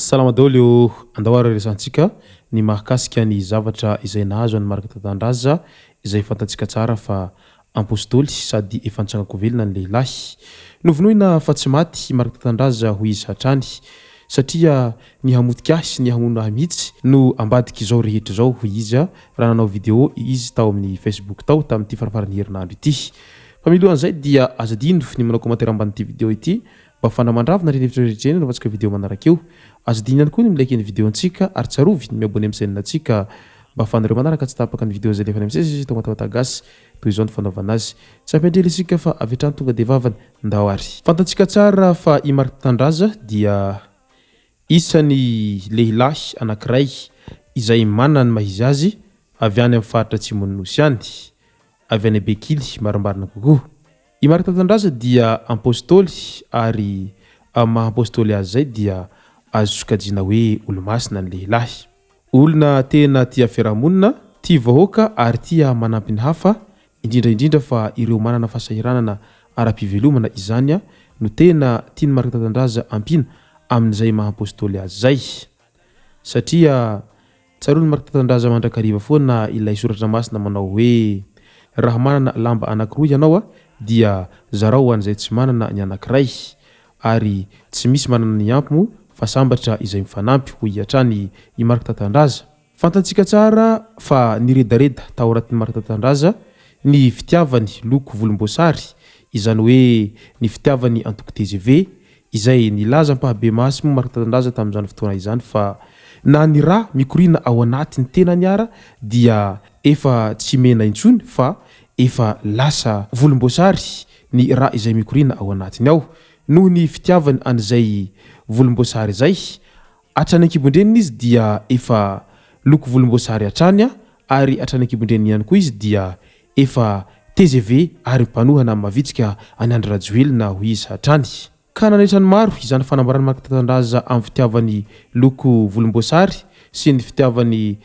Salama daholo andao resantsika ny mahakasika ny zavatra izay nahazo any marika tantandraza izay fantatsika tsara fa apôstôly sady efa nitrangako velona ny lehilahy. Novonoina fa tsy maty marika tantandraza ho izy hatrany satria ny hamotika sy ny hamono mihitsy no ambadika izao rehetra izao ho izy raha nanao video izy tao amin'ny Facebook tao tamin'ity farafaran'ny herinandro ity. Fa milohan'izay dia azadino ny manao commentaire amban'ity video ity mba fanamandravina rehetra novatsika video manaraka eo. Azadino ihany koa ny milaiky ny video antsika ary tsarovy ny miabone amin'ny chaîne antsika mba fanareo manaraka tsy tapaka ny video zay lefa amin'ny tao matatagasy toy izao ny fanaovana azy. Tsy ampendrely isika fa avy hatrany tonga de vavany ndao ary. Fantatsika tsara fa i Marika Tandraza dia isany lehilahy anankiray izay manana ny mahizy azy avy any amin'ny faritra Atsimon'ny Nosy any, avy any Bekily marambarina kokoa. I Marika Tandraza dia apôstôly ary maha apôstôly azy zay dia azo sokajina hoe olo-masina ny lehilahy. Olona tena tia fiarahamonina, tia vahoaka ary tia manampy ny hafa, indrindra fa ireo manana fahasahiranana ara-pivelomana izany no tena tiany Marika Tandraza ampina amin'izay maha apôstôly azy zay. Satria tsaroany Marika Tandraza mandrakariva foana ilay soratra masina manao hoe raha manana lamba anankiroa ianao dia zarao an'izay tsy manana ny anankiray ary tsy misy manana ny ampy fa sambatra izay mifanampy ho hiatrany i Marika Tandraza. Fantatsika tsara fa niredareda tao anatin'ny Marika Tandraza ny fitiavany loko volomboasary, izany hoe ny fitiavany antoko TGV izay nilaza mpahabe masy mo Marika Tandraza tamin'izany fotoana izany fa na ny raha mikorina ao anatiny tena ny ara dia efa tsy mena intsony fa efa lasa volomboasary ny raha izay mikorina ao anatiny ao. Noho ny fitiavany an'izay volomboasary zay, hatrany ankibondreniny izy dia efa loko volomboasary hatrany ary hatrany ankibondreniny ihany koa izy dia efa TGV ary mpanohana mavitsika any Andry Rajoelina ho izy hatrany. Ka nanaitran'ny maro izany fanambarany Marika Tandraza amin'ny fitiavany loko volomboasary sy ny fitiavany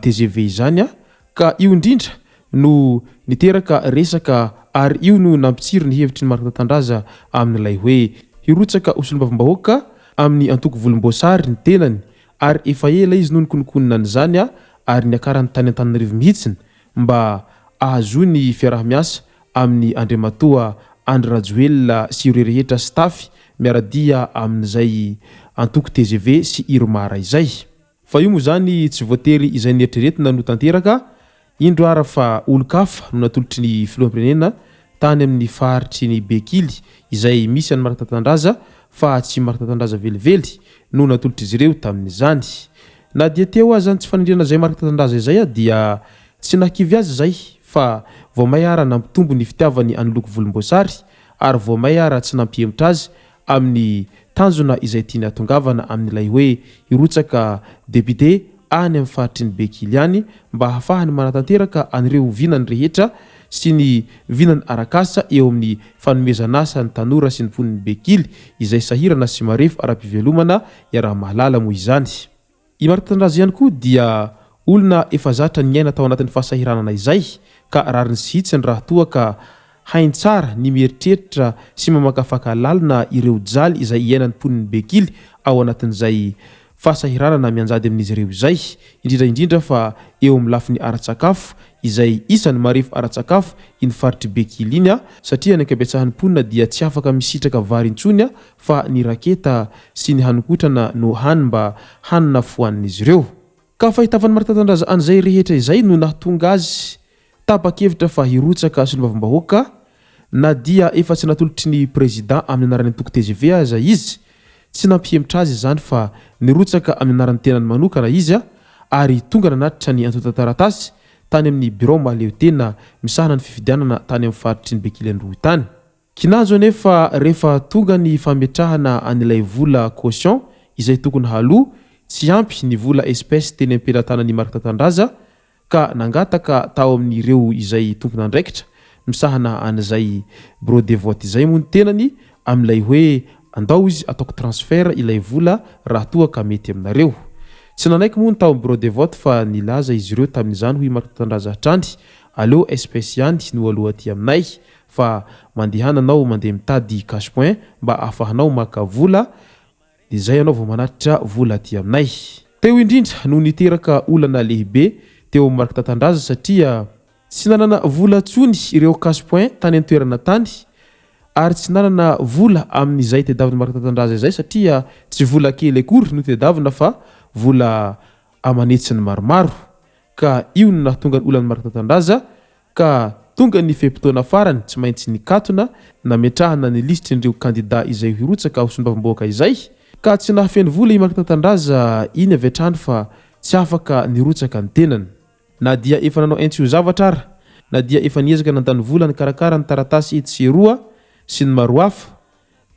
TGV izany ka io indrindra no niteraka resaka ary io no nampitsiry ny hevitry ny Marika Tandraza amin'ilay hoe hirotsaka osolombavambahoaka amin'ny antoko volomboasary ny tenany ary efa ela izy no nikononkonina an'izany ary niakarany tany Antananarivo mihitsiny mba ahazo ny fiarah-miasa amin'ny Andriamatoa Andry Rajoelina sy ireo rehetra staff miaradia amin'izay antoko TGV sy Iromara izay. Fa io moa zany tsy voatery izay nieritreretina no tanteraka, indroara fa olo-kafa no natolotry ny filoham-pirenena tany amin'ny faritry ny Bekily izay misy any Marika Tandraza fa tsy Marika Tandraza velively no natolotry izy ireo tamin'izany. Na dia teo azany tsy fanindrina zay Marika Tandraza izay dia tsy nakivy azy zay fa vao may ara nampitombo ny fitiavany any loko volomboasary ary vao may ara tsy nampihemitra azy amin'ny tanjona izay tiany atongavana amin'ilay hoe hirotsaka député any amin'ny faritry ny Bekily any mba hahafahany manatanteraka an'ireo vinany rehetra sy ny vinany arakasa eo amin'ny fanomezana asa ny tanora sy ny mponiny Bekily izay sahirana sy marefo ara-pivelomana iaraha-mahalala moa izany. I Marika Tandraza ihany koa dia olona efa zatra ny aina tao anatin'ny fahasahiranana izay ka rariny sihitsy ny raha toa ka hainy tsara ny mieritreritra sy mamakafaka lalina ireo jaly izay iainany mponiny Bekily ao anatin'izay fahasahiranana mianjady amin'izy ireo izay, indrindra fa eo amin'ny lafiny ara-tsakafo izay isany marefo ara-tsakafo iny faritry Bekily iny satria ny ankabetsahan'ny mponina dia tsy afaka misitraka vary intsony fa ny raketa sy ny hanikotrana no hany mba hanina fohanin'izy ireo. Ka fahitavan'ny Marika Tandraza an'izay rehetra izay no nahatonga azy tapa-kevitra fa hirotsaka solombavambahoaka na dia efa tsy natolotry ny président amin'ny anarany antoko TGV aza izy, tsy nampihemitra azy izany fa nirotsaka amin'ny anarany tenany manokana izy ary tonga nanatitra ny antota-taratasy tany amin'ny bureau mahaleo tena misahana ny fifidianana tany amin'ny faritry ny Bekily androy tany. Kinazo anefa rehefa tonga ny fametrahana an'ilay vola caution izay tokony haloha tsy ampy ny vola espèce teny am-pelantanan'ny Marika Tandraza ka nangataka tao amin'ireo izay tompona andraikitra misahana an'izay bureau de vote izay moa ny tenany amin'ilay hoe andao izy ataoko transfert ilay vola raha toa ka mety aminareo. Tsy nanaiky moa ny tao amin'ny bureau de vote fa nilaza izy ireo tamin'izany hoy Marika Tandraza hatrany aleo espèce ihany no aloha aty aminay fa mandehana anao mandeha mitady cash point mba ahafahanao maka vola dia izay ianao vao manatitra vola aty aminay. Teo indrindra no niteraka olana lehibe teo amin'ny marika Tatandraza satria tsy nanana vola tsony ireo cash point tany an-toerana tany ary tsy nanana vola amin'izay tedavina marika Tatandraza izay satria tsy vola kely akory no tedavina fa vola amanetsiny maromaro. Ka io no nahatonga ny olana marika Tatandraza ka tonga ny fehim-potoana farany tsy maintsy nikatona nametrahana ny lisitrin'ireo kandida izay hirotsaka ho sombavim-bahoaka izay ka tsy nahafeno vola i marika Tatandraza iny avy hatrany fa tsy afaka nirotsaka ny tenany. Na dia efa nanao aintsy ho zavatra ara, na dia efa niezaka nandany vola ny karakara ny taratasy etseroa sy ny maro hafa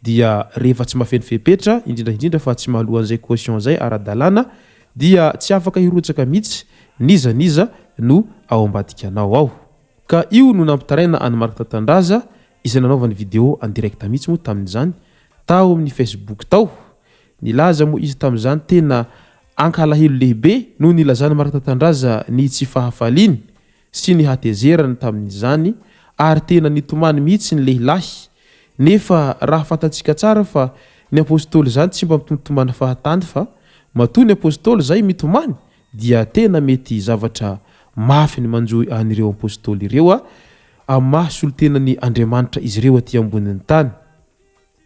dia rehefa tsy mahafeno fepetra indrindraindrindra fa tsy mahalohan'izay caution zay ara-dalàna dia tsy afaka hirotsaka mihitsy niza no ao ambadika anao ao. Ka io no nampitaraina any marika Tatandraza izay nanaovany video en direct mihitsy moa tamin'izany tao amin'ny Facebook tao. Nilaza moa izy tamin'izany tena ankalahelo lehibe no nilazany marika Tatandraza ny tsy fahafaliny sy ny hatezerany tamin'izany ary tena nitomany mihitsy ny lehilahy. Nefa raha fantatsika tsara fa ny apôstôly zany tsy mba mitomany fahatany fa matoa ny apôstôly zay mitomany dia tena mety zavatra mafy ny manjoy an'ireo apôstôly ireo amin'ny mahasolon-tenany Andriamanitra izy ireo aty ambonin'ny tany.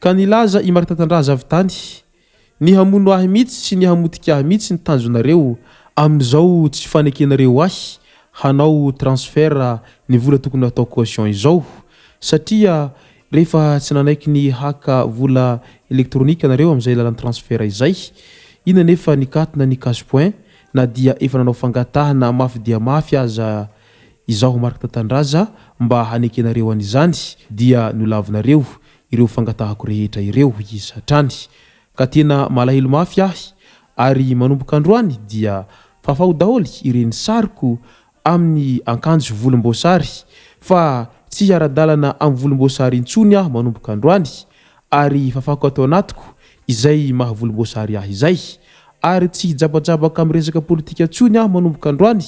Ka nilaza i marika Tatandraza avy tany ny hamono ahy mihitsy sy ny hamotika ahy mihitsy ny tanjonareo amin'izao tsy fanekenareo ahy hanao transfert ny vola tokony atao caution izao satria rehefa tsy nanaiky ny haka vola elektronika nareo amin'izay lalan'ny transfert izay ina nefa nikatona ny cash point na dia efa nanao fangatahana mafy dia mafy aza izaho marika Tatandraza mba hanekenareo an'izany dia nolavinareo ireo fangatahako rehetra ireo izy hatrany. Ka tena malahelo mafy ahy ary manomboka androany dia fafaho daholy ireny sariko amin'ny akanjo volomboasary fa tsy ara-dalana amin'ny volomboasary intsony aho manomboka androany ary fafako atao anatiko izay maha volomboasary ahy izay ary tsy jabajabaka amin'ny resaka politika intsony aho manomboka androany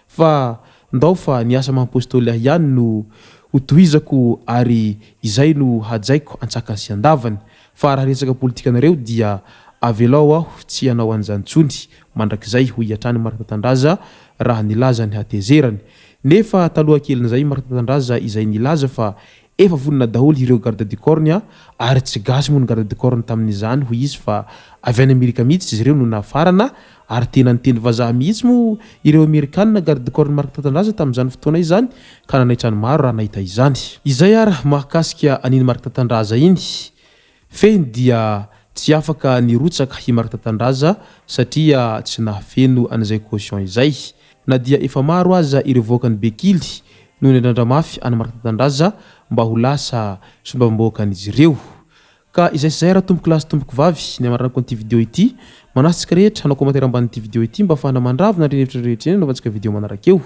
fa ndao fa niasa maha-apôstôly ahy ihany no hotohizako ary izay no hajaiko antsakany sy andavany fa raha resaka politika nareo dia avelao aho tsy hanao an'izany tsony mandrakizay ho hiatrany marika Tatandraza raha nilaza ny hatezerany. Nefa taloha kelin'izay marika Tatandraza izay nilaza fa efa vonona daholo ireo garde du corps ary tsy gasy moa ny garde du corps tamin'izany ho izy fa avy any Amerika mihitsy izy ireo no nafarana ary tena niteny vazaha mihitsy moa ireo Amerikanina garde du corps ny marika Tatandraza tamin'izany fotoana izany ka nanaitra ny maro raha nahita izany. Izay ara mahakasika an'iny marika Tatandraza iny feny dia tsy afaka nirotsaka i marika Tatandraza satria tsy nahafeno an'izay caution izay na dia efa maro aza ireo voakany bekily no ndrandramafy any marika Tatandraza mba ho lasa sombavim-bahoakan'izy ireo. Ka izay raha tomboko lasy tomboko vavy ny amarako an'ity video ity manasitsika rehetra hanao commentaire ambanin'ity video ity mba afahana mandravina ny hevitra rehetra eny anaovantsika video manaraka eo.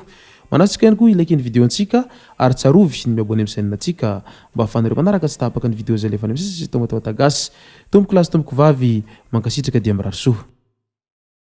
Manasitsika ihany koa ilike ny video antsika ary tsarovy ny miabone amin'ny chaîne antsika mba ahafahanareo manaraka tsy tapaka ny video zay lefa ny misy tao matahotagasy. Tomboko lasy tomboko vavy mankasitraka dia mirary soa.